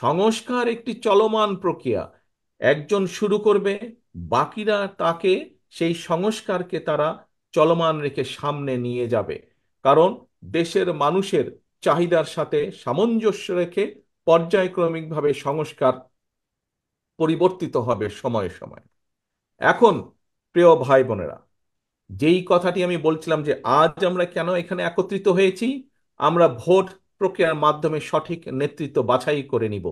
সংস্কার একটি চলমান প্রক্রিয়া। একজন শুরু করবে, বাকিরা তাকে, সেই সংস্কারকে তারা চলমান রেখে সামনে নিয়ে যাবে। কারণ দেশের মানুষের চাহিদার সাথে সামঞ্জস্য রেখে পর্যায়ক্রমিকভাবে সংস্কার পরিবর্তিত হবে সময়ে সময়ে। এখন প্রিয় ভাই বোনেরা, যেই কথাটি আমি বলছিলাম যে আজ আমরা কেন এখানে একত্রিত হয়েছি, আমরা ভোট প্রক্রিয়ার মাধ্যমে সঠিক নেতৃত্ব বাছাই করে নিব,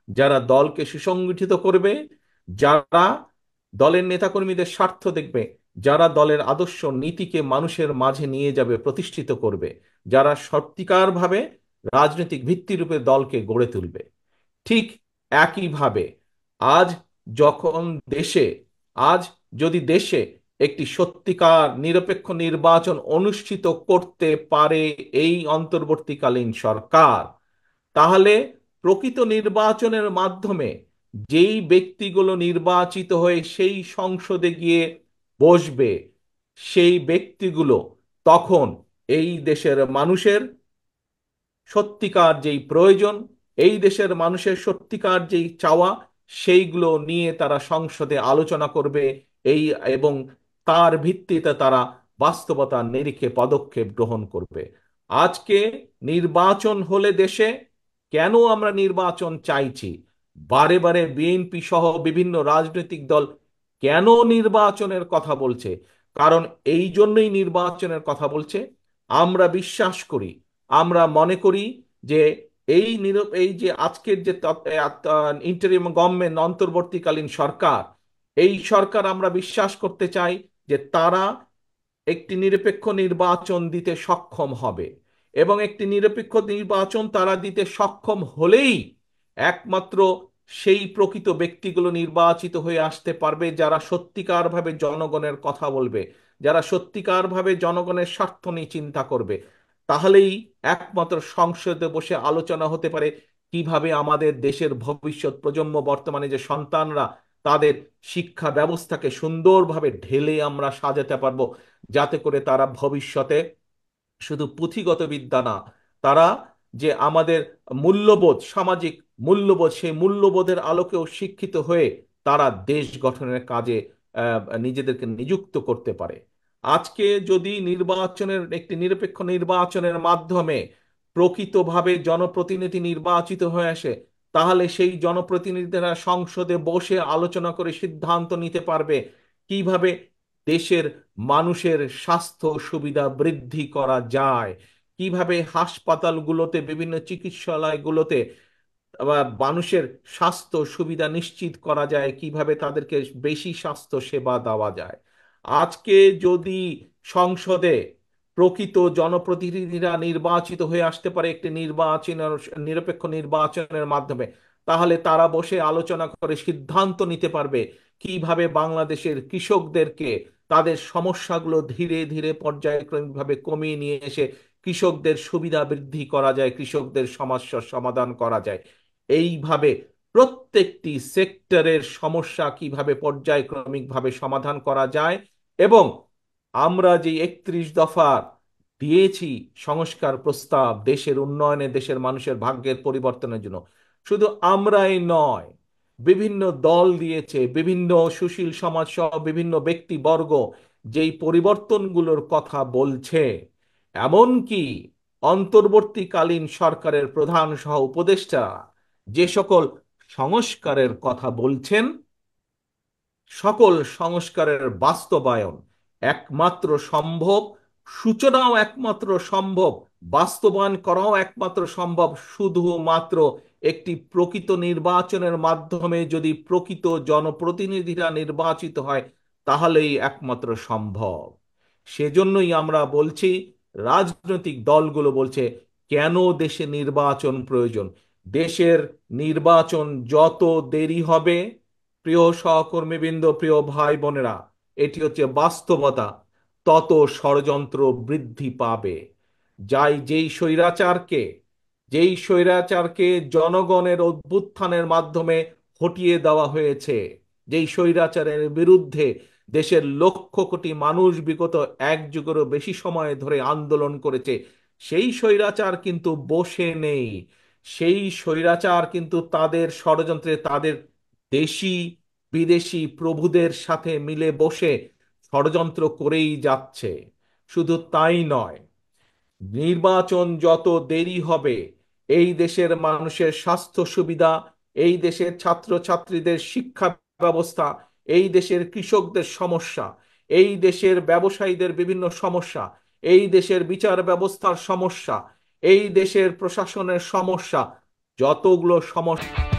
যারা দলকে সুসংগঠিত করবে, যারা দলের নেতাকর্মীদের স্বার্থ দেখবে, যারা দলের আদর্শ নীতিকে মানুষের মাঝে নিয়ে যাবে, প্রতিষ্ঠিত করবে, যারা সত্যিকারভাবে রাজনৈতিক ভিত্তিরূপে দলকে গড়ে তুলবে। ঠিক একইভাবে আজ যখন দেশে আজ যদি দেশে একটি সত্যিকার নিরপেক্ষ নির্বাচন অনুষ্ঠিত করতে পারে এই অন্তর্বর্তীকালীন সরকার, তাহলে প্রকৃত নির্বাচনের মাধ্যমে যেই ব্যক্তিগুলো নির্বাচিত হয়ে সেই সংসদে গিয়ে বসবে, সেই ব্যক্তিগুলো তখন এই দেশের মানুষের সত্যিকার যেই প্রয়োজন, এই দেশের মানুষের সত্যিকার যেই চাওয়া, সেইগুলো নিয়ে তারা সংসদে আলোচনা করবে। এই এবং তার ভিত্তিতে তারা বাস্তবতার নিরিখে পদক্ষেপ গ্রহণ করবে। আজকে নির্বাচন হলে দেশে, কেন আমরা নির্বাচন চাইছি, বারে বারে বিএনপি সহ বিভিন্ন রাজনৈতিক দল কেন নির্বাচনের কথা বলছে, কারণ এই জন্যই নির্বাচনের কথা বলছে। আমরা বিশ্বাস করি, আমরা মনে করি যে এই যে আজকের যে ইন্টারিম গভর্নমেন্ট, অন্তর্বর্তীকালীন সরকার, এই সরকার আমরা বিশ্বাস করতে চাই যে তারা একটি নিরপেক্ষ নির্বাচন দিতে সক্ষম হবে। এবং একটি নিরপেক্ষ নির্বাচন তারা দিতে সক্ষম হলেই একমাত্র সেই প্রকৃত ব্যক্তিগুলো নির্বাচিত হয়ে আসতে পারবে যারা সত্যিকারভাবে জনগণের কথা বলবে, যারা সত্যিকারভাবে জনগণের স্বার্থ নিয়ে চিন্তা করবে। তাহলেই একমাত্র সংসদে বসে আলোচনা হতে পারে কিভাবে আমাদের দেশের ভবিষ্যৎ প্রজন্ম, বর্তমানে যে সন্তানরা, তাদের শিক্ষা ব্যবস্থাকে সুন্দরভাবে ঢেলে আমরা সাজাতে পারবো, যাতে করে তারা ভবিষ্যতে শুধু পুঁথিগত বিদ্যা না, তারা যে আমাদের মূল্যবোধ, সামাজিক মূল্যবোধ, সেই মূল্যবোধের আলোকেও শিক্ষিত হয়ে তারা দেশ গঠনের কাজে নিজেদেরকে নিযুক্ত করতে পারে। আজকে যদি নির্বাচনের, একটি নিরপেক্ষ নির্বাচনের মাধ্যমে প্রকৃতভাবে জনপ্রতিনিধি নির্বাচিত হয়ে আসে, তাহলে সেই জনপ্রতিনিধিরা সংসদে বসে আলোচনা করে সিদ্ধান্ত নিতে পারবে কিভাবে দেশের মানুষের স্বাস্থ্য সুবিধা বৃদ্ধি করা যায়, কিভাবে হাসপাতালগুলোতে, বিভিন্ন চিকিৎসালয়গুলোতে মানুষের স্বাস্থ্য সুবিধা নিশ্চিত করা যায়, কিভাবে তাদেরকে বেশি স্বাস্থ্য সেবা দেওয়া যায়। আজকে যদি সংসদে প্রকৃত জনপ্রতিনিধিরা নির্বাচিত হয়ে আসতে পারে একটি নিরপেক্ষ নির্বাচনের মাধ্যমে, তাহলে তারা বসে আলোচনা করে সিদ্ধান্ত নিতে পারবে কিভাবে বাংলাদেশের কৃষকদেরকে তাদের সমস্যাগুলো ধীরে ধীরে পর্যায়ক্রমিকভাবে কমিয়ে নিয়ে এসে কৃষকদের সুবিধা বৃদ্ধি করা যায়, কৃষকদের সমস্যার সমাধান করা যায়। এইভাবে প্রত্যেকটি সেক্টরের সমস্যা কিভাবে পর্যায়ক্রমিকভাবে সমাধান করা যায়। এবং আমরা যে 31 দফা দিয়েছি সংস্কার প্রস্তাব দেশের উন্নয়নে, দেশের মানুষের ভাগ্যের পরিবর্তনের জন্য, শুধু আমরাই নয়, বিভিন্ন দল দিয়েছে, বিভিন্ন সুশীল সমাজ সহ বিভিন্ন ব্যক্তিবর্গ যেই পরিবর্তনগুলোর কথা বলছে, এমনকি অন্তর্বর্তীকালীন সরকারের প্রধান সহ উপদেষ্টা যে সকল সংস্কারের কথা বলছেন, সকল সংস্কারের বাস্তবায়ন একমাত্র সম্ভব, সূচনাও একমাত্র সম্ভব, বাস্তবায়ন করাও একমাত্র সম্ভব শুধুমাত্র একটি প্রকৃত নির্বাচনের মাধ্যমে। যদি প্রকৃত জনপ্রতিনিধিরা নির্বাচিত হয়, তাহলেই একমাত্র সম্ভব। সেজন্যই আমরা বলছি, রাজনৈতিক দলগুলো বলছে কেন দেশে নির্বাচন প্রয়োজন। দেশের নির্বাচন যত দেরি হবে, প্রিয় সহকর্মীবৃন্দ, প্রিয় ভাই বোনেরা, এটি হচ্ছে বাস্তবতা, তত ষড়যন্ত্র বৃদ্ধি পাবে। যেই স্বৈরাচারকে জনগণের অভ্যুত্থানের মাধ্যমে হটিয়ে দেওয়া হয়েছে, যেই স্বৈরাচারের বিরুদ্ধে দেশের লক্ষ কোটি মানুষ বিগত এক যুগেরও বেশি সময় ধরে আন্দোলন করেছে, সেই স্বৈরাচার কিন্তু বসে নেই। সেই স্বৈরাচার কিন্তু তাদের ষড়যন্ত্রে তাদের দেশি বিদেশি প্রভুদের সাথে মিলে বসে ষড়যন্ত্র করেই যাচ্ছে। শুধু তাই নয়, নির্বাচন যত দেরি হবে, এই দেশের মানুষের স্বাস্থ্য সুবিধা, এই দেশের ছাত্রছাত্রীদের শিক্ষা ব্যবস্থা, এই দেশের কৃষকদের সমস্যা, এই দেশের ব্যবসায়ীদের বিভিন্ন সমস্যা, এই দেশের বিচার ব্যবস্থার সমস্যা, এই দেশের প্রশাসনের সমস্যা, যতগুলো সমস্যা